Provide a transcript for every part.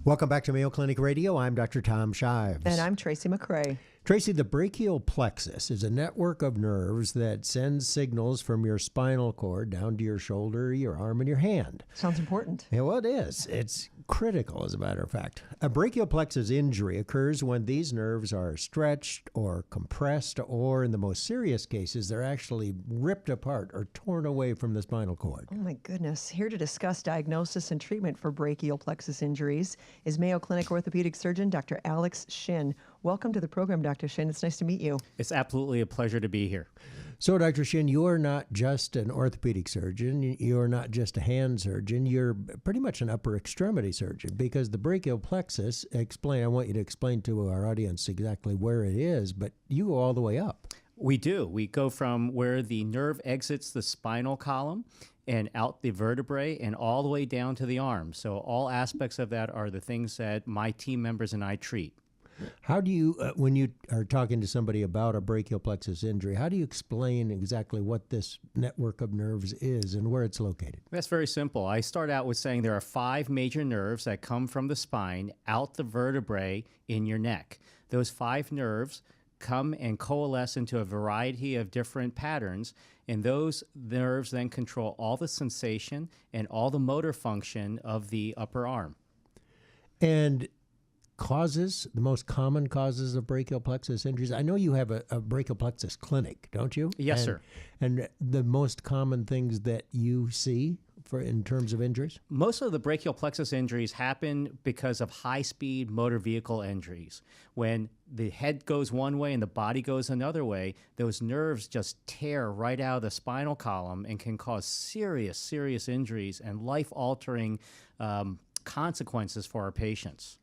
Welcome back to Mayo Clinic Radio. I'm Dr. Tom Shives. And I'm Tracy McCrae. Tracy, the brachial plexus is a network of nerves that sends signals from your spinal cord down to your shoulder, your arm, and your hand. Sounds important. Yeah, well, it is. It's critical, as a matter of fact. A brachial plexus injury occurs when these nerves are stretched or compressed, or in the most serious cases, they're actually ripped apart or torn away from the spinal cord. Oh my goodness. Here to discuss diagnosis and treatment for brachial plexus injuries is Mayo Clinic orthopedic surgeon Dr. Alex Shin. Welcome to the program, Dr. Shin. It's nice to meet you. It's absolutely a pleasure to be here. So, Dr. Shin, you're not just an orthopedic surgeon. You're not just a hand surgeon. You're pretty much an upper extremity surgeon, because the brachial plexus, I want you to explain to our audience exactly where it is, but you go all the way up. We do. We go from where the nerve exits the spinal column and out the vertebrae and all the way down to the arm. So all aspects of that are the things that my team members and I treat. How do you, when you are talking to somebody about a brachial plexus injury, how do you explain exactly what this network of nerves is and where it's located? That's very simple. I start out with saying there are 5 major nerves that come from the spine out the vertebrae in your neck. Those 5 nerves come and coalesce into a variety of different patterns, and those nerves then control all the sensation and all the motor function of the upper arm. And causes, the most common causes of brachial plexus injuries. I know you have a brachial plexus clinic, don't you? Yes, sir. And the most common things that you see in terms of injuries? Most of the brachial plexus injuries happen because of high-speed motor vehicle injuries. When the head goes one way and the body goes another way, those nerves just tear right out of the spinal column and can cause serious, serious injuries and life-altering consequences for our patients.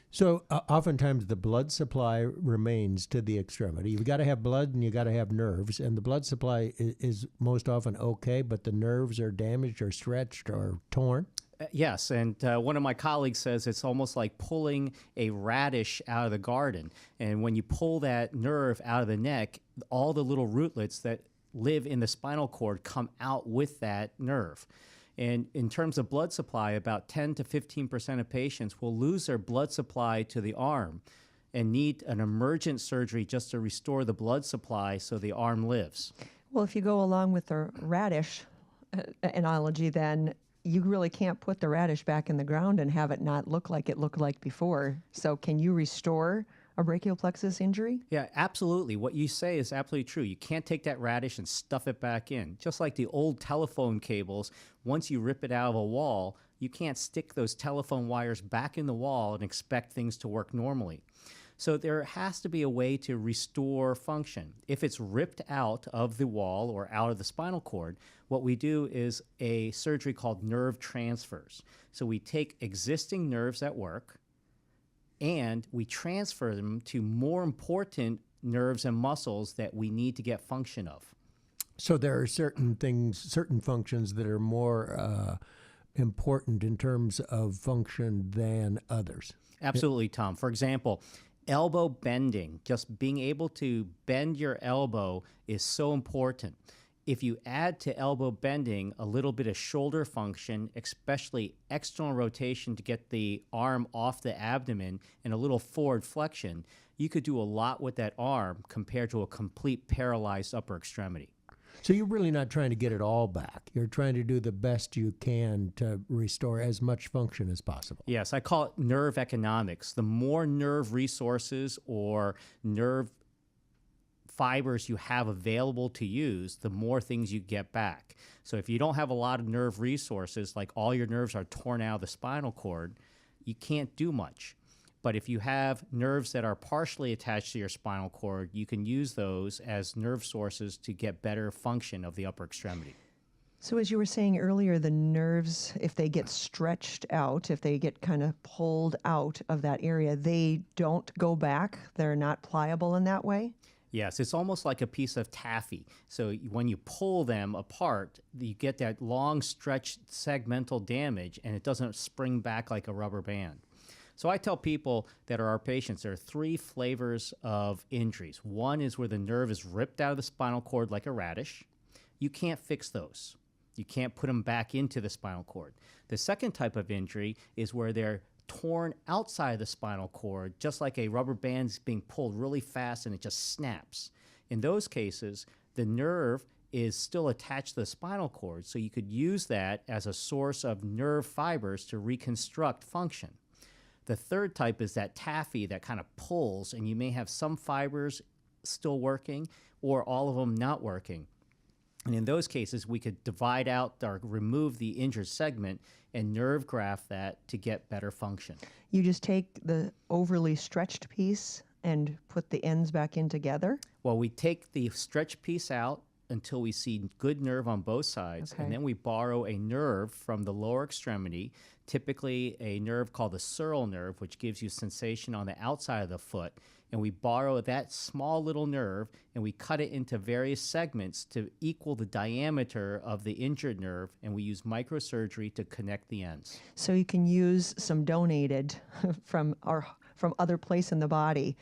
So oftentimes the blood supply remains to the extremity. You've got to have blood and you got to have nerves, and the blood supply is most often okay, but the nerves are damaged or stretched or torn. Yes, and one of my colleagues says it's almost like pulling a radish out of the garden. And when you pull that nerve out of the neck, all the little rootlets that live in the spinal cord come out with that nerve. And in terms of blood supply, about 10 to 15% of patients will lose their blood supply to the arm and need an emergent surgery just to restore the blood supply so the arm lives. Well, if you go along with the radish analogy, then you really can't put the radish back in the ground and have it not look like it looked like before. So can you restore a brachial plexus injury? Yeah, absolutely. What you say is absolutely true. You can't take that radish and stuff it back in. Just like the old telephone cables, once you rip it out of a wall, you can't stick those telephone wires back in the wall and expect things to work normally. So there has to be a way to restore function. If it's ripped out of the wall or out of the spinal cord, what we do is a surgery called nerve transfers. So we take existing nerves that work, and we transfer them to more important nerves and muscles that we need to get function of. So there are certain things, certain functions that are more important in terms of function than others. Absolutely, Tom. For example, elbow bending, just being able to bend your elbow is so important. If you add to elbow bending a little bit of shoulder function, especially external rotation to get the arm off the abdomen and a little forward flexion, you could do a lot with that arm compared to a complete paralyzed upper extremity. So you're really not trying to get it all back. You're trying to do the best you can to restore as much function as possible. Yes, I call it nerve economics. The more nerve resources or nerve fibers you have available to use, the more things you get back. So if you don't have a lot of nerve resources, like all your nerves are torn out of the spinal cord, you can't do much. But if you have nerves that are partially attached to your spinal cord, you can use those as nerve sources to get better function of the upper extremity. So as you were saying earlier, the nerves, if they get stretched out, if they get kind of pulled out of that area, they don't go back? They're not pliable in that way? Yes, it's almost like a piece of taffy. So when you pull them apart, you get that long stretched segmental damage, and it doesn't spring back like a rubber band. So I tell people that are our patients, there are 3 flavors of injuries. One is where the nerve is ripped out of the spinal cord like a radish. You can't fix those. You can't put them back into the spinal cord. The second type of injury is where they're torn outside of the spinal cord, just like a rubber band is being pulled really fast and it just snaps. In those cases, the nerve is still attached to the spinal cord, so you could use that as a source of nerve fibers to reconstruct function. The third type is that taffy that kind of pulls, and you may have some fibers still working or all of them not working. And in those cases, we could divide out or remove the injured segment and nerve graft that to get better function. You just take the overly stretched piece and put the ends back in together? Well, we take the stretched piece out until we see good nerve on both sides, Okay. and then we borrow a nerve from the lower extremity, typically a nerve called the sural nerve, which gives you sensation on the outside of the foot, and we borrow that small little nerve and we cut it into various segments to equal the diameter of the injured nerve, and we use microsurgery to connect the ends. So you can use some donated from other place in the body,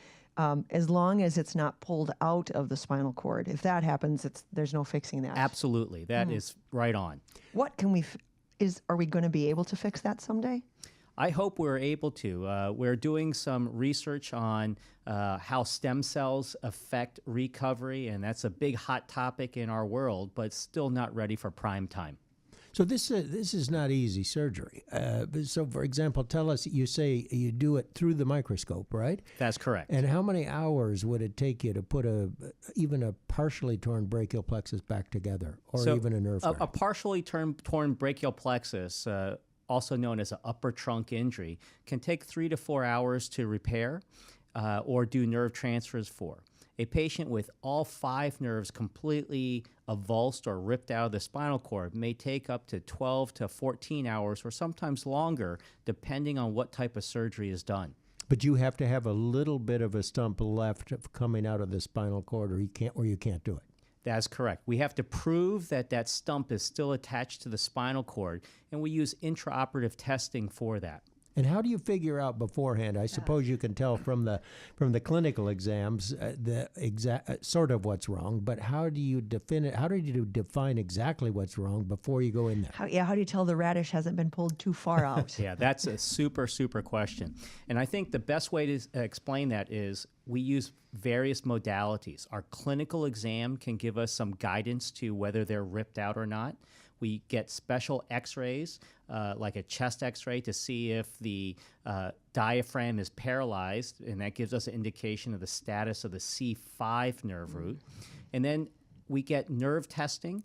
as long as it's not pulled out of the spinal cord. If that happens, there's no fixing that. Absolutely, that is right on. What can we? Are we going to be able to fix that someday? I hope we're able to. We're doing some research on how stem cells affect recovery, and that's a big hot topic in our world, but still not ready for prime time. So this is not easy surgery. So, for example, tell us, you say you do it through the microscope, right? That's correct. And how many hours would it take you to put even a partially torn brachial plexus back together, or even a nerve graft? A partially torn brachial plexus, also known as an upper trunk injury, can take 3 to 4 hours to repair or do nerve transfers for. A patient with all 5 nerves completely avulsed or ripped out of the spinal cord may take up to 12 to 14 hours or sometimes longer, depending on what type of surgery is done. But you have to have a little bit of a stump left coming out of the spinal cord, or you can't do it. That's correct. We have to prove that that stump is still attached to the spinal cord, and we use intraoperative testing for that. And how do you figure out beforehand? I suppose you can tell from the clinical exams the exact sort of what's wrong, but how do you define it? How do you define exactly what's wrong before you go in there? How do you tell the radish hasn't been pulled too far out? Yeah, that's a super question. And I think the best way to explain that is we use various modalities. Our clinical exam can give us some guidance to whether they're ripped out or not. We get special x-rays, like a chest x-ray, to see if the diaphragm is paralyzed, and that gives us an indication of the status of the C5 nerve root. And then we get nerve testing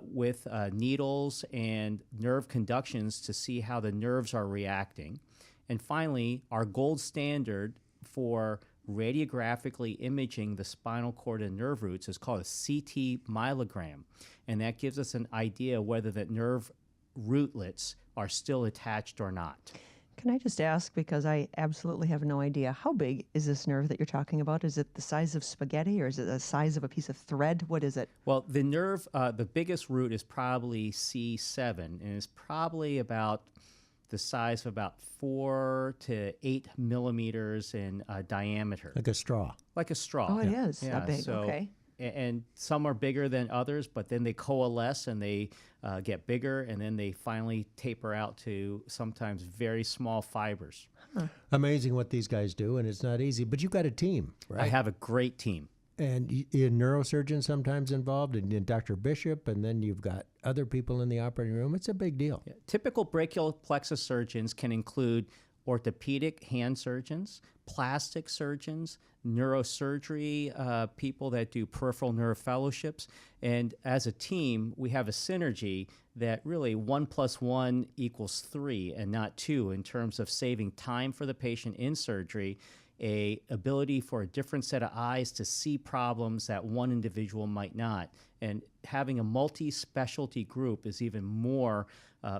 with needles and nerve conductions to see how the nerves are reacting. And finally, our gold standard for radiographically imaging the spinal cord and nerve roots is called a CT myelogram, and that gives us an idea whether the nerve rootlets are still attached or not. Can I just ask, because I absolutely have no idea, how big is this nerve that you're talking about? Is it the size of spaghetti, or is it the size of a piece of thread? What is it? Well, the nerve, the biggest root is probably C7, and it's probably about the size of about 4 to 8 millimeters in diameter. Like a straw. Like a straw. Oh, it is that big. So, okay. And some are bigger than others, but then they coalesce and they get bigger, and then they finally taper out to sometimes very small fibers. Amazing what these guys do, and it's not easy. But you've got a team, right? I have a great team. And a neurosurgeon sometimes involved, and Dr. Bishop, and then you've got other people in the operating room. It's a big deal. Yeah. Typical brachial plexus surgeons can include orthopedic hand surgeons, plastic surgeons, neurosurgery people that do peripheral nerve fellowships. And as a team, we have a synergy that really 1 + 1 = 3 and not 2 in terms of saving time for the patient in surgery, a ability for a different set of eyes to see problems that one individual might not. And having a multi-specialty group is even more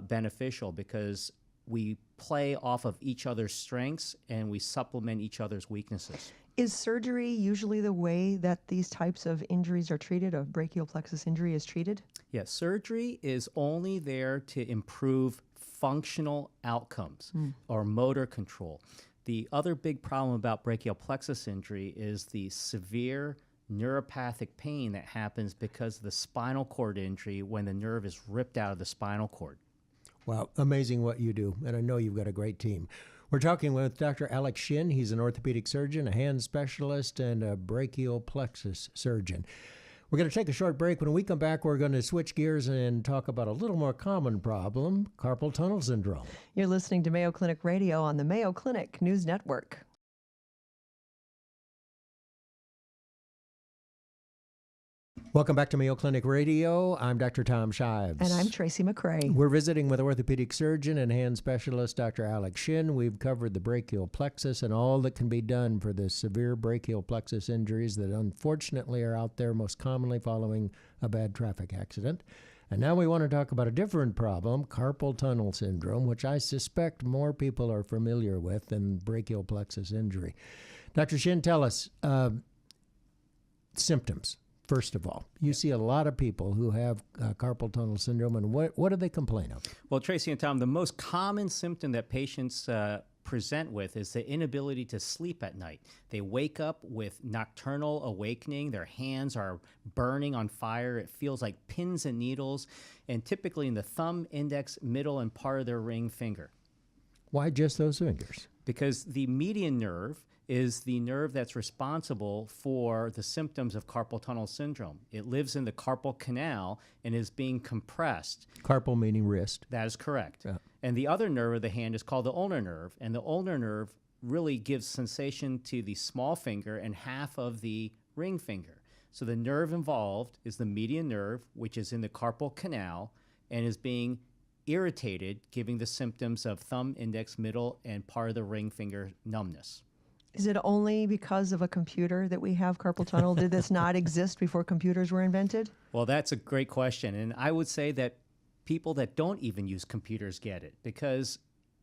beneficial because we play off of each other's strengths and we supplement each other's weaknesses. Is surgery usually the way that these types of injuries are treated? A brachial plexus injury is treated? Yes, surgery is only there to improve functional outcomes or motor control. The other big problem about brachial plexus injury is the severe neuropathic pain that happens because of the spinal cord injury when the nerve is ripped out of the spinal cord. Wow, amazing what you do, and I know you've got a great team. We're talking with Dr. Alex Shin. He's an orthopedic surgeon, a hand specialist, and a brachial plexus surgeon. We're going to take a short break. When we come back, we're going to switch gears and talk about a little more common problem, carpal tunnel syndrome. You're listening to Mayo Clinic Radio on the Mayo Clinic News Network. Welcome back to Mayo Clinic Radio. I'm Dr. Tom Shives. And I'm Tracy McCray. We're visiting with orthopedic surgeon and hand specialist Dr. Alex Shin. We've covered the brachial plexus and all that can be done for the severe brachial plexus injuries that unfortunately are out there most commonly following a bad traffic accident. And now we want to talk about a different problem, carpal tunnel syndrome, which I suspect more people are familiar with than brachial plexus injury. Dr. Shin, tell us symptoms. First of all, you see a lot of people who have carpal tunnel syndrome, and what do they complain of? Well, Tracy and Tom, the most common symptom that patients present with is the inability to sleep at night. They wake up with nocturnal awakening. Their hands are burning on fire. It feels like pins and needles, and typically in the thumb, index, middle, and part of their ring finger. Why just those fingers? Because the median nerve is the nerve that's responsible for the symptoms of carpal tunnel syndrome. It lives in the carpal canal and is being compressed. Carpal meaning wrist. That is correct. Yeah. And the other nerve of the hand is called the ulnar nerve, and the ulnar nerve really gives sensation to the small finger and half of the ring finger. So the nerve involved is the median nerve, which is in the carpal canal and is being irritated, giving the symptoms of thumb, index, middle, and part of the ring finger numbness. Is it only because of a computer that we have carpal tunnel? Did this not exist before computers were invented? Well, that's a great question. And I would say that people that don't even use computers get it, because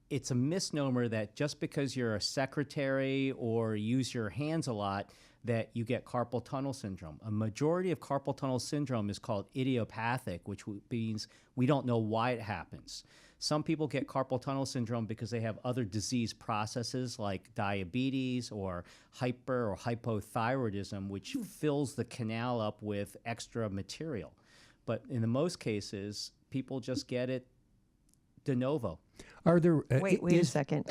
it's a misnomer that just because you're a secretary or use your hands a lot that you get carpal tunnel syndrome. A majority of carpal tunnel syndrome is called idiopathic, which means we don't know why it happens. Some people get carpal tunnel syndrome because they have other disease processes like diabetes or hyper or hypothyroidism, which fills the canal up with extra material. But in the most cases, people just get it de novo. Are there? Wait a second.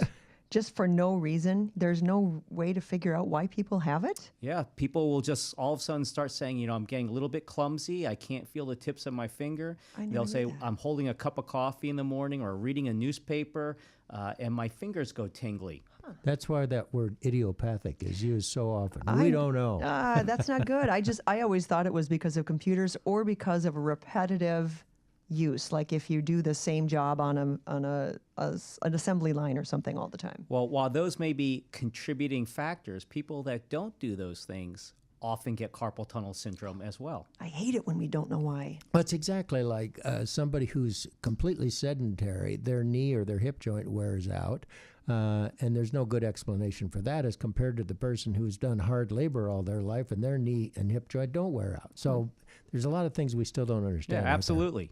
Just for no reason, there's no way to figure out why people have it? Yeah, people will just all of a sudden start saying, you know, I'm getting a little bit clumsy. I can't feel the tips of my finger. They'll say, I'm holding a cup of coffee in the morning or reading a newspaper, and my fingers go tingly. That's why that word idiopathic is used so often. We don't know. That's not good. I always thought it was because of computers or because of repetitive use, like if you do the same job on an assembly line or something all the time. Well, while those may be contributing factors, people that don't do those things often get carpal tunnel syndrome as well. I hate it when we don't know why. It's exactly like somebody who's completely sedentary, their knee or their hip joint wears out, and there's no good explanation for that as compared to the person who's done hard labor all their life and their knee and hip joint don't wear out. So there's a lot of things we still don't understand. Yeah, absolutely.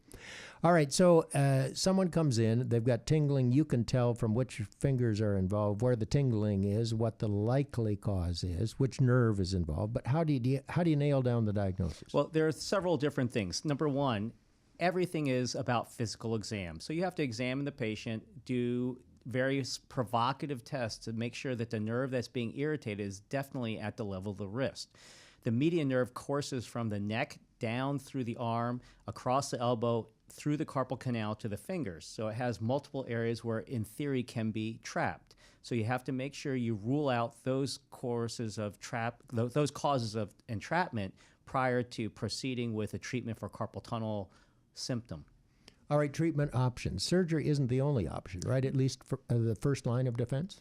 All right, so someone comes in, they've got tingling. You can tell from which fingers are involved, where the tingling is, what the likely cause is, which nerve is involved. But how do you nail down the diagnosis? Well, there are several different things. Number one, everything is about physical exam. So you have to examine the patient, do various provocative tests to make sure that the nerve that's being irritated is definitely at the level of the wrist. The median nerve courses from the neck down through the arm, across the elbow, through the carpal canal to the fingers. So it has multiple areas where, in theory, can be trapped. So you have to make sure you rule out those causes of entrapment prior to proceeding with a treatment for carpal tunnel symptom. All right, treatment options. Surgery isn't the only option, right? At least for the first line of defense?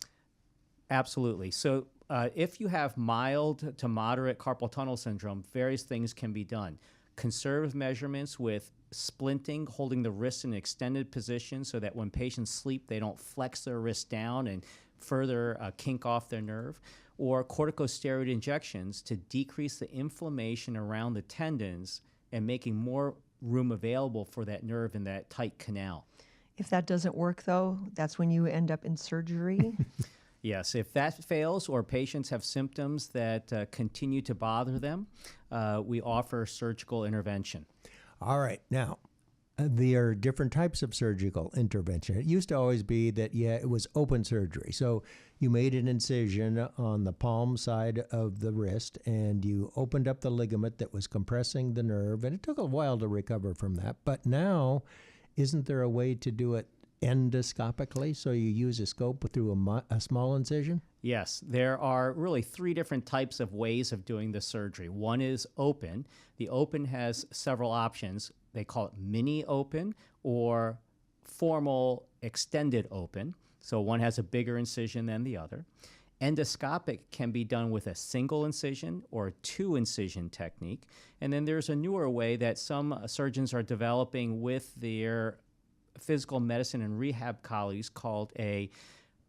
Absolutely. So if you have mild to moderate carpal tunnel syndrome, various things can be done. Conservative measurements with splinting, holding the wrist in an extended position so that when patients sleep, they don't flex their wrist down and further kink off their nerve, or corticosteroid injections to decrease the inflammation around the tendons and making more room available for that nerve in that tight canal. If that doesn't work, though, that's when you end up in surgery? Yes, if that fails or patients have symptoms that continue to bother them, we offer surgical intervention. All right. Now, there are different types of surgical intervention. It used to always be that, it was open surgery. So you made an incision on the palm side of the wrist, and you opened up the ligament that was compressing the nerve, and it took a while to recover from that. But now, isn't there a way to do it endoscopically? So you use a scope through a small incision? Yes, there are really three different types of ways of doing the surgery. One is open. The open has several options. They call it mini open or formal extended open. So one has a bigger incision than the other. Endoscopic can be done with a single incision or a two incision technique. And then there's a newer way that some surgeons are developing with their physical medicine and rehab colleagues called a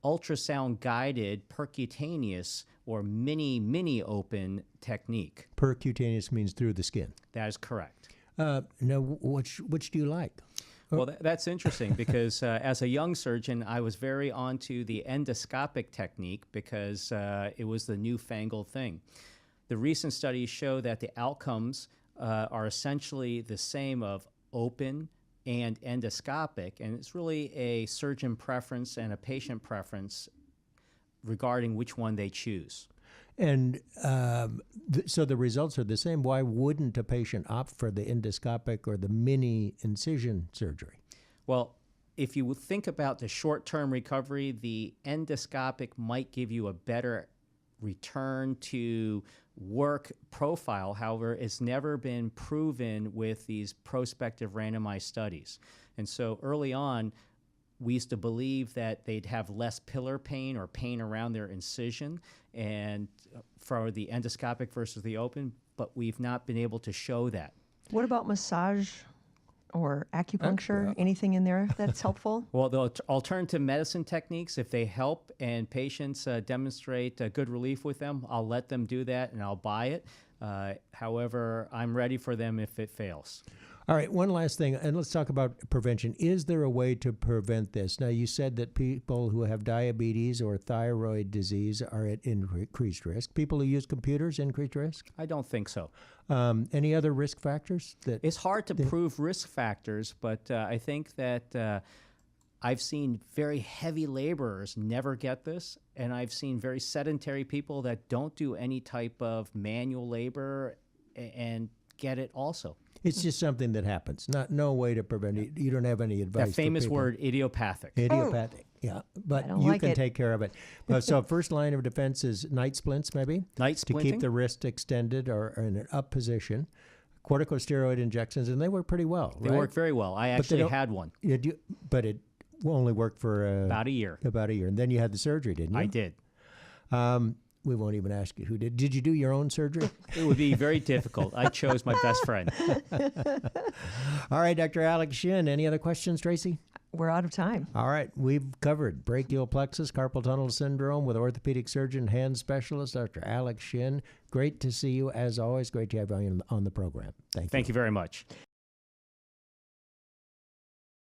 ultrasound guided percutaneous or mini open technique. Percutaneous means through the skin. That is correct. Now, which do you like? Well, that's interesting because as a young surgeon, I was very onto the endoscopic technique because it was the newfangled thing. The recent studies show that the outcomes are essentially the same of open and endoscopic, and it's really a surgeon preference and a patient preference regarding which one they choose. And so the results are the same. Why wouldn't a patient opt for the endoscopic or the mini incision surgery? Well, if you think about the short-term recovery, the endoscopic might give you a better return to work profile. However, it's never been proven with these prospective randomized studies. And so early on, we used to believe that they'd have less pillar pain or pain around their incision and for the endoscopic versus the open, but we've not been able to show that. What about massage or acupuncture? Anything in there that's helpful? Well, the alternative medicine techniques, if they help and patients demonstrate good relief with them, I'll let them do that and I'll buy it. However, I'm ready for them if it fails. All right, one last thing, and let's talk about prevention. Is there a way to prevent this? Now, you said that people who have diabetes or thyroid disease are at increased risk. People who use computers, increased risk? I don't think so. Any other risk factors? It's hard to prove risk factors, but I think that I've seen very heavy laborers never get this, and I've seen very sedentary people that don't do any type of manual labor and get it also. It's just something that happens. No way to prevent it. You don't have any advice. That famous for people. word, idiopathic. Idiopathic, yeah. But you can take care of it. So first line of defense is night splints, maybe? Night splinting. To keep the wrist extended or in an up position. Corticosteroid injections, and they work pretty well, They work very well. I actually had one. But it only worked for... about a year. About a year. And then you had the surgery, didn't you? I did. We won't even ask you who did. Did you do your own surgery? It would be very difficult. I chose my best friend. All right, Dr. Alex Shin. Any other questions, Tracy? We're out of time. All right. We've covered brachial plexus, carpal tunnel syndrome with orthopedic surgeon, hand specialist, Dr. Alex Shin. Great to see you, as always. Great to have you on the program. Thank you. Thank you very much.